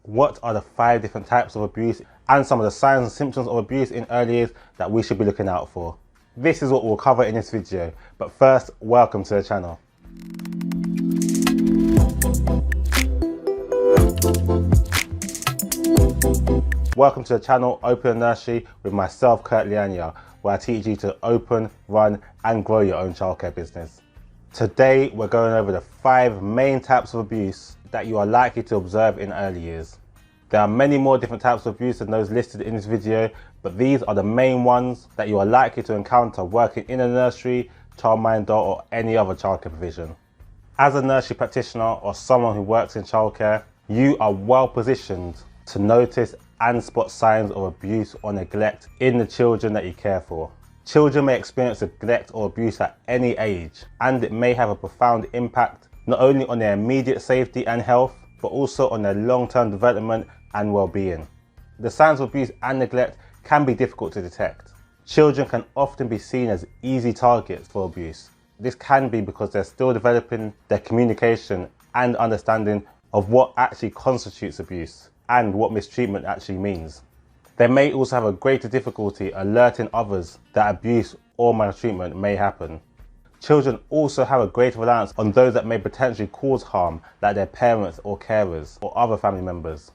what are the 5 different types of abuse and some of the signs and symptoms of abuse in early years that we should be looking out for. This is what we'll cover in this video, but first, welcome to the channel. Welcome to the channel Open a Nursery with myself, Kurt Lianya, where I teach you to open, run and grow your own childcare business. Today we're going over the 5 main types of abuse that you are likely to observe in early years. There are many more different types of abuse than those listed in this video, but these are the main ones that you are likely to encounter working in a nursery, childminder or any other childcare provision. As a nursery practitioner or someone who works in childcare, you are well positioned to notice and spot signs of abuse or neglect in the children that you care for. Children may experience neglect or abuse at any age, and it may have a profound impact not only on their immediate safety and health, but also on their long-term development and well-being. The signs of abuse and neglect can be difficult to detect. Children can often be seen as easy targets for abuse. This can be because they're still developing their communication and understanding of what actually constitutes abuse and what mistreatment actually means. They may also have a greater difficulty alerting others that abuse or maltreatment may happen. Children also have a greater reliance on those that may potentially cause harm, like their parents or carers or other family members,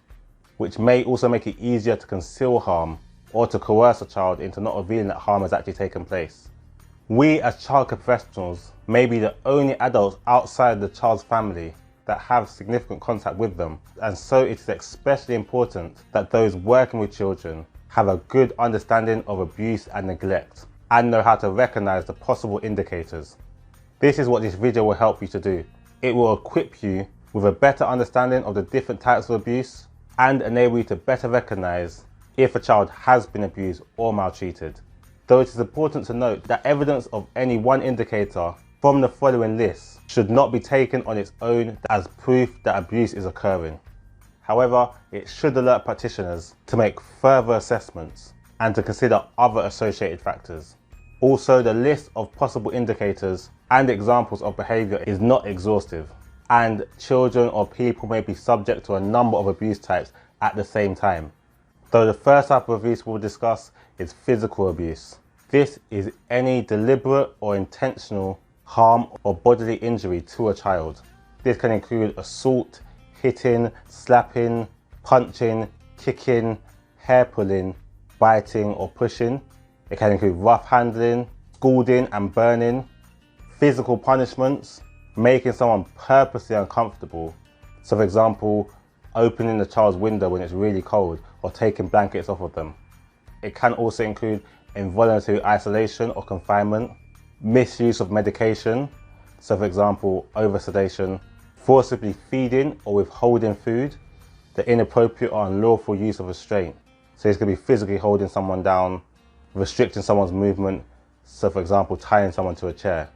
which may also make it easier to conceal harm or to coerce a child into not revealing that harm has actually taken place. We as childcare professionals may be the only adults outside the child's family that have significant contact with them, and so it is especially important that those working with children have a good understanding of abuse and neglect and know how to recognize the possible indicators. This is what this video will help you to do. It will equip you with a better understanding of the different types of abuse and enable you to better recognize if a child has been abused or maltreated. Though it is important to note that evidence of any one indicator from the following list should not be taken on its own as proof that abuse is occurring. However, it should alert practitioners to make further assessments and to consider other associated factors. Also, the list of possible indicators and examples of behaviour is not exhaustive, and children or people may be subject to a number of abuse types at the same time. Though the first type of abuse we'll discuss is physical abuse. This is any deliberate or intentional harm or bodily injury to a child. This can include assault, hitting, slapping, punching, kicking, hair pulling, biting or pushing. It can include rough handling, scalding and burning, physical punishments, making someone purposely uncomfortable. So for example, opening the child's window when it's really cold or taking blankets off of them. It can also include involuntary isolation or confinement, misuse of medication, so for example, over-sedation, forcibly feeding or withholding food, the inappropriate or unlawful use of restraint. So this could be physically holding someone down, restricting someone's movement, so for example, tying someone to a chair.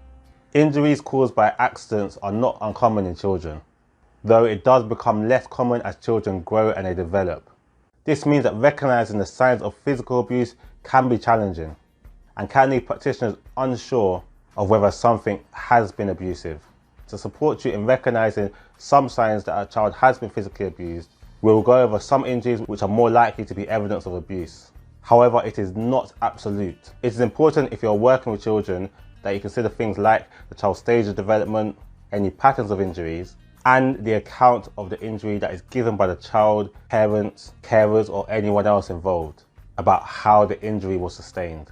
Injuries caused by accidents are not uncommon in children, though it does become less common as children grow and they develop. This means that recognizing the signs of physical abuse can be challenging and can leave practitioners unsure of whether something has been abusive. To support you in recognizing some signs that a child has been physically abused, we'll go over some injuries which are more likely to be evidence of abuse. However, it is not absolute. It is important if you're working with children that you consider things like the child's stage of development, any patterns of injuries, and the account of the injury that is given by the child, parents, carers or anyone else involved about how the injury was sustained.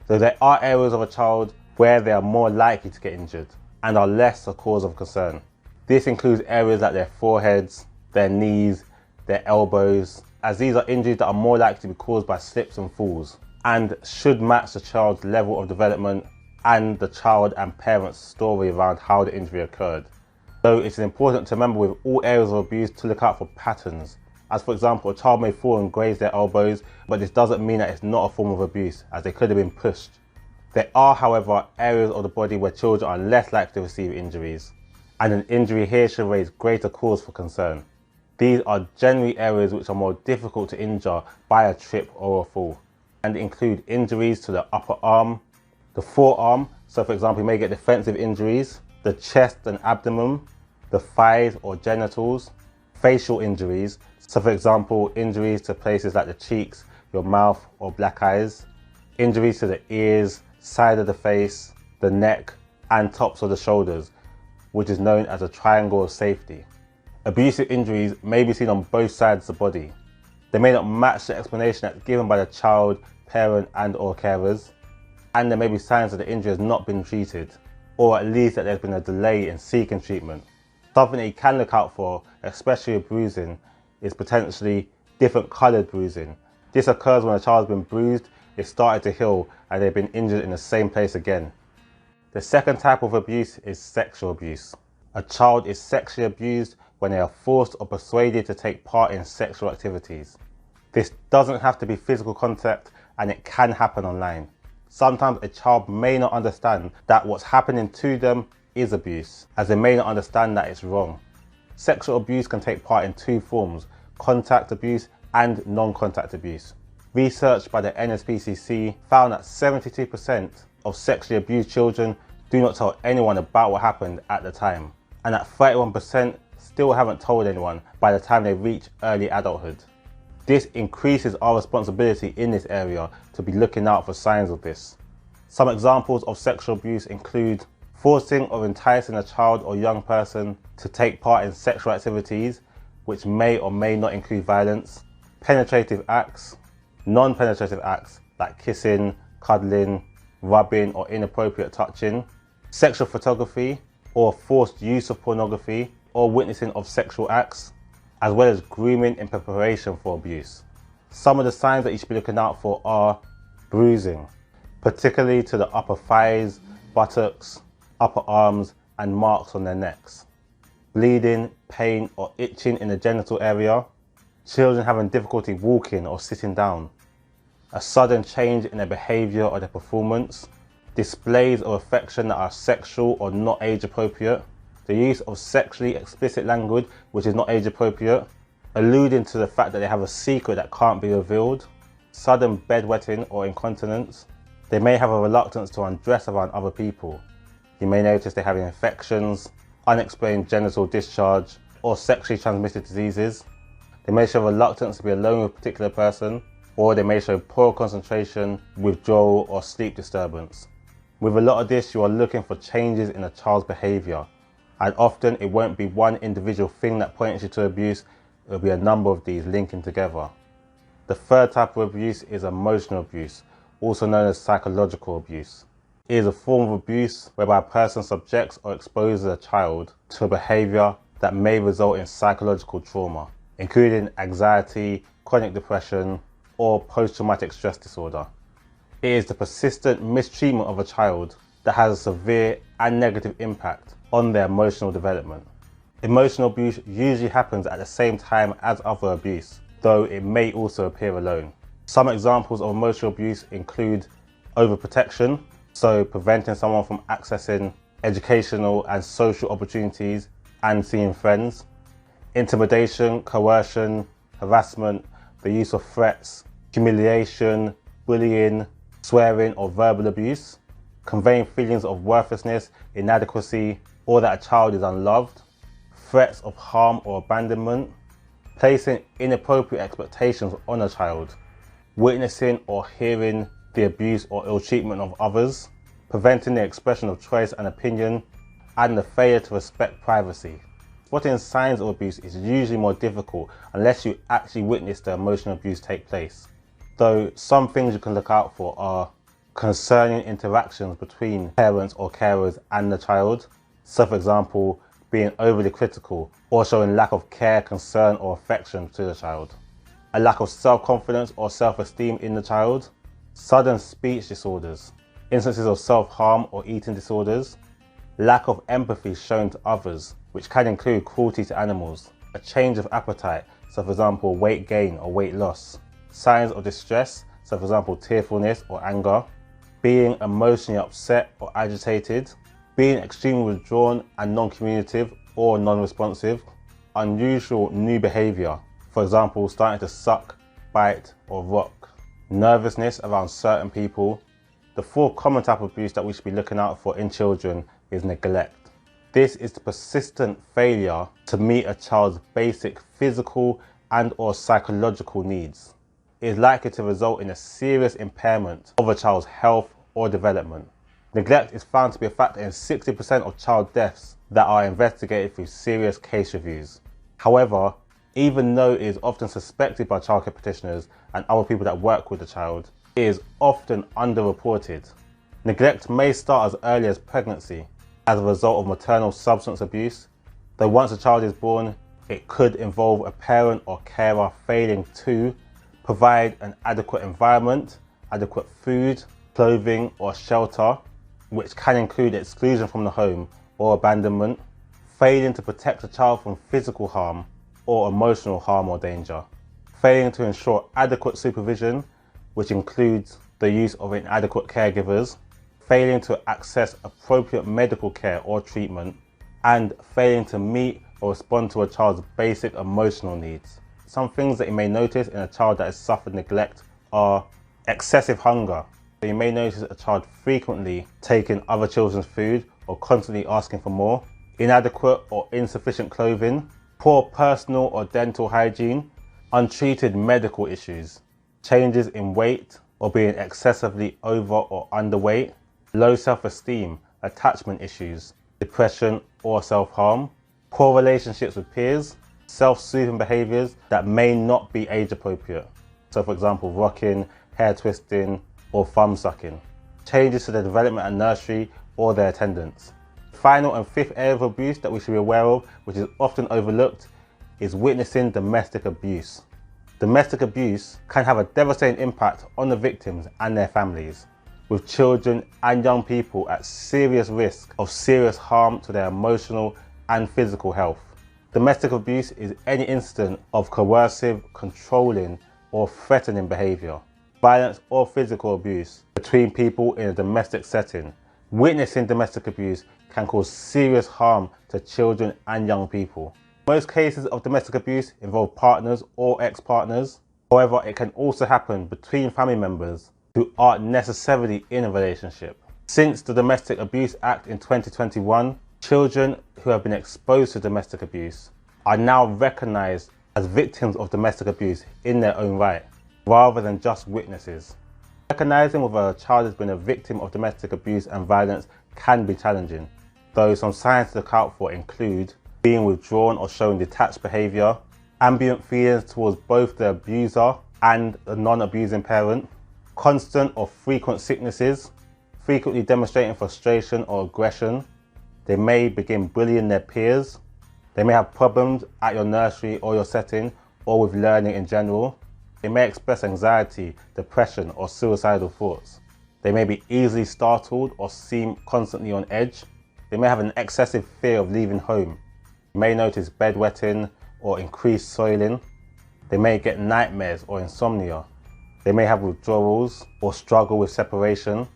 So there are areas of a child where they are more likely to get injured and are less a cause of concern. This includes areas like their foreheads, their knees, their elbows, as these are injuries that are more likely to be caused by slips and falls and should match the child's level of development and the child and parents' story around how the injury occurred. Though it's important to remember with all areas of abuse to look out for patterns. As for example, a child may fall and graze their elbows, but this doesn't mean that it's not a form of abuse, as they could have been pushed. There are, however, areas of the body where children are less likely to receive injuries, and an injury here should raise greater cause for concern. These are generally areas which are more difficult to injure by a trip or a fall, and include injuries to the upper arm, the forearm, so for example you may get defensive injuries, the chest and abdomen, the thighs or genitals, facial injuries, So for example, injuries to places like the cheeks, your mouth or black eyes, injuries to the ears, side of the face, the neck and tops of the shoulders, which is known as a triangle of safety. Abusive injuries may be seen on both sides of the body. They may not match the explanation that's given by the child, parent and or carers, and there may be signs that the injury has not been treated, or at least that there's been a delay in seeking treatment. Something that you can look out for, especially with bruising, is potentially different coloured bruising. This occurs when a child has been bruised, it's started to heal, and they've been injured in the same place again. The second type of abuse is sexual abuse. A child is sexually abused when they are forced or persuaded to take part in sexual activities. This doesn't have to be physical contact, and it can happen online. Sometimes a child may not understand that what's happening to them is abuse, as they may not understand that it's wrong. Sexual abuse can take part in two forms: contact abuse and non-contact abuse. Research by the NSPCC found that 72% of sexually abused children do not tell anyone about what happened at the time, and that 31% still haven't told anyone by the time they reach early adulthood. This increases our responsibility in this area to be looking out for signs of this. Some examples of sexual abuse include forcing or enticing a child or young person to take part in sexual activities, which may or may not include violence, penetrative acts, non-penetrative acts like kissing, cuddling, rubbing or inappropriate touching, sexual photography or forced use of pornography or witnessing of sexual acts, as well as grooming in preparation for abuse. Some of the signs that you should be looking out for are bruising, particularly to the upper thighs, buttocks, upper arms and marks on their necks, bleeding, pain or itching in the genital area, children having difficulty walking or sitting down, a sudden change in their behaviour or their performance, displays of affection that are sexual or not age appropriate, the use of sexually explicit language which is not age appropriate, alluding to the fact that they have a secret that can't be revealed, sudden bedwetting or incontinence. They may have a reluctance to undress around other people. You may notice they have infections, unexplained genital discharge, or sexually transmitted diseases. They may show reluctance to be alone with a particular person, or they may show poor concentration, withdrawal, or sleep disturbance. With a lot of this, you are looking for changes in a child's behaviour, and often it won't be one individual thing that points you to abuse, it will be a number of these linking together. The third type of abuse is emotional abuse, also known as psychological abuse. It is a form of abuse whereby a person subjects or exposes a child to a behaviour that may result in psychological trauma, including anxiety, chronic depression, or post-traumatic stress disorder. It is the persistent mistreatment of a child that has a severe and negative impact on their emotional development. Emotional abuse usually happens at the same time as other abuse, though it may also appear alone. Some examples of emotional abuse include overprotection, so preventing someone from accessing educational and social opportunities and seeing friends, intimidation, coercion, harassment, the use of threats, humiliation, bullying, swearing or verbal abuse, conveying feelings of worthlessness, inadequacy, or that a child is unloved, threats of harm or abandonment, placing inappropriate expectations on a child, witnessing or hearing the abuse or ill treatment of others, preventing the expression of choice and opinion, and the failure to respect privacy. Spotting signs of abuse is usually more difficult unless you actually witness the emotional abuse take place. Though some things you can look out for are concerning interactions between parents or carers and the child. So for example, being overly critical or showing lack of care, concern or affection to the child. A lack of self-confidence or self-esteem in the child. Sudden speech disorders. Instances of self-harm or eating disorders. Lack of empathy shown to others, which can include cruelty to animals. A change of appetite, so for example weight gain or weight loss. Signs of distress, so for example tearfulness or anger. Being emotionally upset or agitated. Being extremely withdrawn and non-communicative or non-responsive. Unusual new behaviour, for example starting to suck, bite or rock. Nervousness around certain people. The fourth common type of abuse that we should be looking out for in children is neglect. This is the persistent failure to meet a child's basic physical and or psychological needs. It is likely to result in a serious impairment of a child's health or development. Neglect is found to be a factor in 60% of child deaths that are investigated through serious case reviews. However, even though it is often suspected by childcare practitioners and other people that work with the child, it is often underreported. Neglect may start as early as pregnancy as a result of maternal substance abuse, though once a child is born, it could involve a parent or carer failing to provide an adequate environment, adequate food, clothing or shelter, which can include exclusion from the home or abandonment, failing to protect the child from physical harm or emotional harm or danger, failing to ensure adequate supervision, which includes the use of inadequate caregivers, failing to access appropriate medical care or treatment, and failing to meet or respond to a child's basic emotional needs. Some things that you may notice in a child that has suffered neglect are excessive hunger. So you may notice a child frequently taking other children's food or constantly asking for more, inadequate or insufficient clothing, poor personal or dental hygiene, untreated medical issues, changes in weight or being excessively over or underweight, low self-esteem, attachment issues, depression or self-harm, poor relationships with peers, self-soothing behaviours that may not be age appropriate. So for example, rocking, hair twisting or thumb sucking, changes to their development at nursery or their attendance. Final and fifth area of abuse that we should be aware of, which is often overlooked, is witnessing domestic abuse. Domestic abuse can have a devastating impact on the victims and their families, with children and young people at serious risk of serious harm to their emotional and physical health. Domestic abuse is any incident of coercive, controlling or threatening behaviour, violence or physical abuse between people in a domestic setting. Witnessing domestic abuse can cause serious harm to children and young people. Most cases of domestic abuse involve partners or ex-partners. However, it can also happen between family members who aren't necessarily in a relationship. Since the Domestic Abuse Act in 2021, children who have been exposed to domestic abuse are now recognised as victims of domestic abuse in their own right, rather than just witnesses. Recognising whether a child has been a victim of domestic abuse and violence can be challenging, though some signs to look out for include being withdrawn or showing detached behaviour, ambient feelings towards both the abuser and the non-abusing parent, constant or frequent sicknesses, frequently demonstrating frustration or aggression. They may begin bullying their peers. They may have problems at your nursery or your setting or with learning in general. They may express anxiety, depression or suicidal thoughts. They may be easily startled or seem constantly on edge. They may have an excessive fear of leaving home. You may notice bedwetting or increased soiling. They may get nightmares or insomnia. They may have withdrawals or struggle with separation.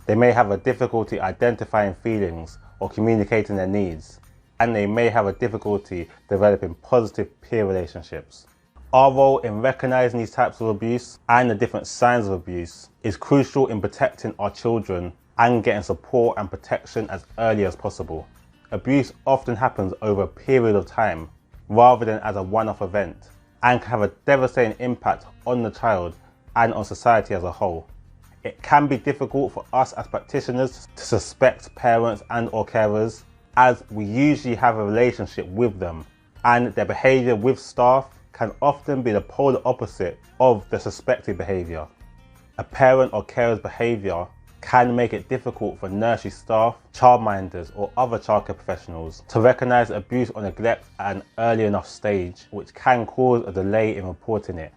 They may have a difficulty identifying feelings or communicating their needs. And they may have a difficulty developing positive peer relationships. Our role in recognizing these types of abuse and the different signs of abuse is crucial in protecting our children and getting support and protection as early as possible. Abuse often happens over a period of time rather than as a one-off event and can have a devastating impact on the child and on society as a whole. It can be difficult for us as practitioners to suspect parents and or carers, as we usually have a relationship with them, and their behaviour with staff can often be the polar opposite of the suspected behaviour. A parent or carer's behaviour can make it difficult for nursery staff, childminders or other childcare professionals to recognise abuse or neglect at an early enough stage, which can cause a delay in reporting it.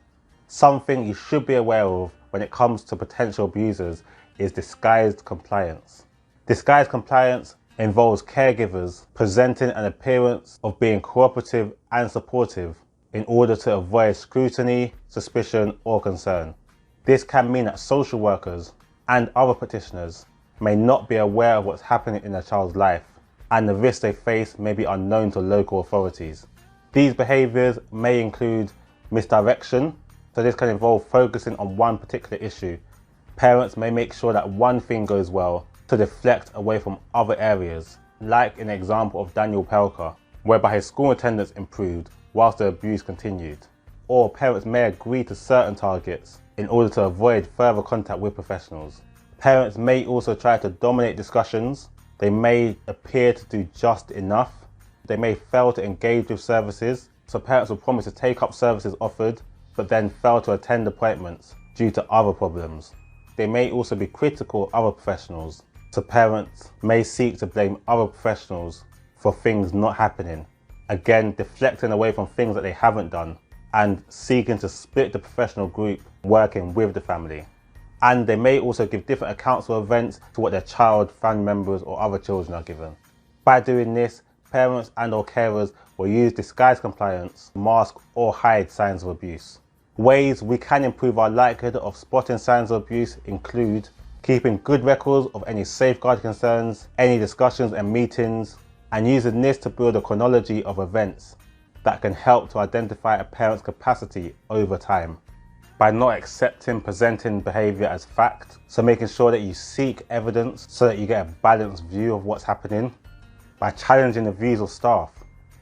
Something you should be aware of when it comes to potential abusers is disguised compliance. Disguised compliance involves caregivers presenting an appearance of being cooperative and supportive in order to avoid scrutiny, suspicion or concern. This can mean that social workers and other practitioners may not be aware of what's happening in a child's life, and the risks they face may be unknown to local authorities. These behaviours may include misdirection, so this can involve focusing on one particular issue. Parents may make sure that one thing goes well to deflect away from other areas, like in the example of Daniel Pelker, whereby his school attendance improved whilst the abuse continued. or parents may agree to certain targets in order to avoid further contact with professionals. Parents may also try to dominate discussions. They may appear to do just enough. They may fail to engage with services. So parents will promise to take up services offered, but then fail to attend appointments due to other problems. They may also be critical of other professionals. So parents may seek to blame other professionals for things not happening. Again, deflecting away from things that they haven't done and seeking to split the professional group working with the family. And they may also give different accounts of events to what their child, family members or other children are given. By doing this, parents and or carers will use disguised compliance, mask or hide signs of abuse. Ways we can improve our likelihood of spotting signs of abuse include keeping good records of any safeguard concerns, any discussions and meetings, and using this to build a chronology of events that can help to identify a parent's capacity over time. By not accepting presenting behaviour as fact, so making sure that you seek evidence so that you get a balanced view of what's happening. By challenging the views of staff.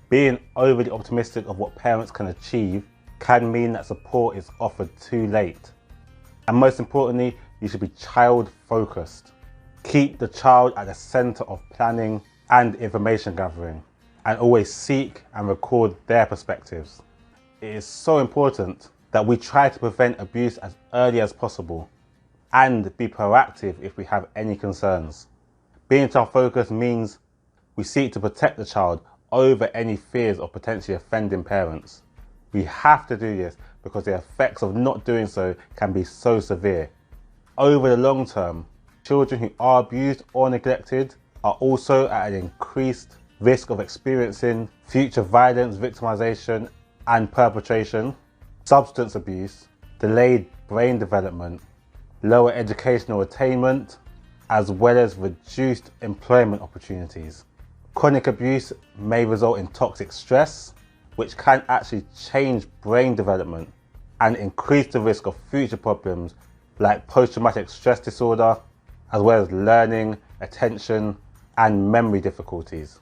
Being overly optimistic of what parents can achieve can mean that support is offered too late. And most importantly, you should be child focused. Keep the child at the centre of planning and information gathering, and always seek and record their perspectives. It is so important that we try to prevent abuse as early as possible and be proactive if we have any concerns. Being child focused means we seek to protect the child over any fears of potentially offending parents. We have to do this because the effects of not doing so can be so severe. Over the long term, children who are abused or neglected are also at an increased risk of experiencing future violence, victimization and perpetration, substance abuse, delayed brain development, lower educational attainment, as well as reduced employment opportunities. Chronic abuse may result in toxic stress, which can actually change brain development and increase the risk of future problems like post-traumatic stress disorder, as well as learning, attention, and memory difficulties.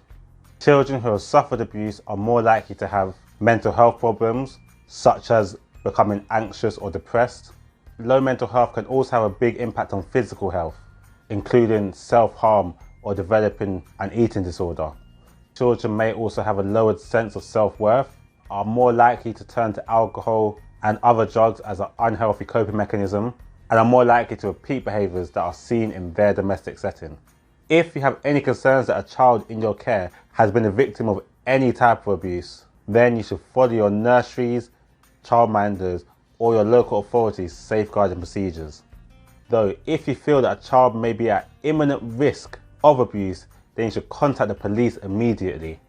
Children who have suffered abuse are more likely to have mental health problems, such as becoming anxious or depressed. Low mental health can also have a big impact on physical health, including self-harm or developing an eating disorder. Children may also have a lowered sense of self-worth, are more likely to turn to alcohol and other drugs as an unhealthy coping mechanism, and are more likely to repeat behaviours that are seen in their domestic setting. If you have any concerns that a child in your care has been a victim of any type of abuse, then you should follow your nurseries, childminders, or your local authorities' safeguarding procedures. Though, if you feel that a child may be at imminent risk of abuse, then you should contact the police immediately.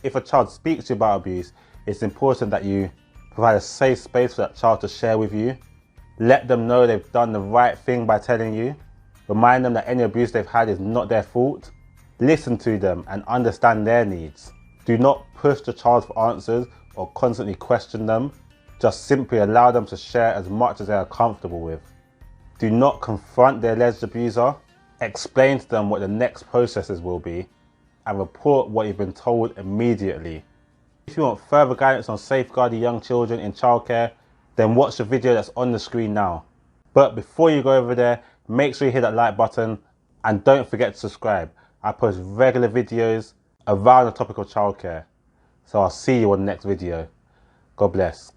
If a child speaks to you about abuse, it's important that you provide a safe space for that child to share with you. Let them know they've done the right thing by telling you. Remind them that any abuse they've had is not their fault. Listen to them and understand their needs. Do not push the child for answers or constantly question them. Just simply allow them to share as much as they are comfortable with. Do not confront the alleged abuser. Explain to them what the next processes will be and report what you've been told immediately. If you want further guidance on safeguarding young children in childcare, then watch the video that's on the screen now. But before you go over there, make sure you hit that like button and don't forget to subscribe. I post regular videos around the topic of childcare. So I'll see you on the next video. God bless.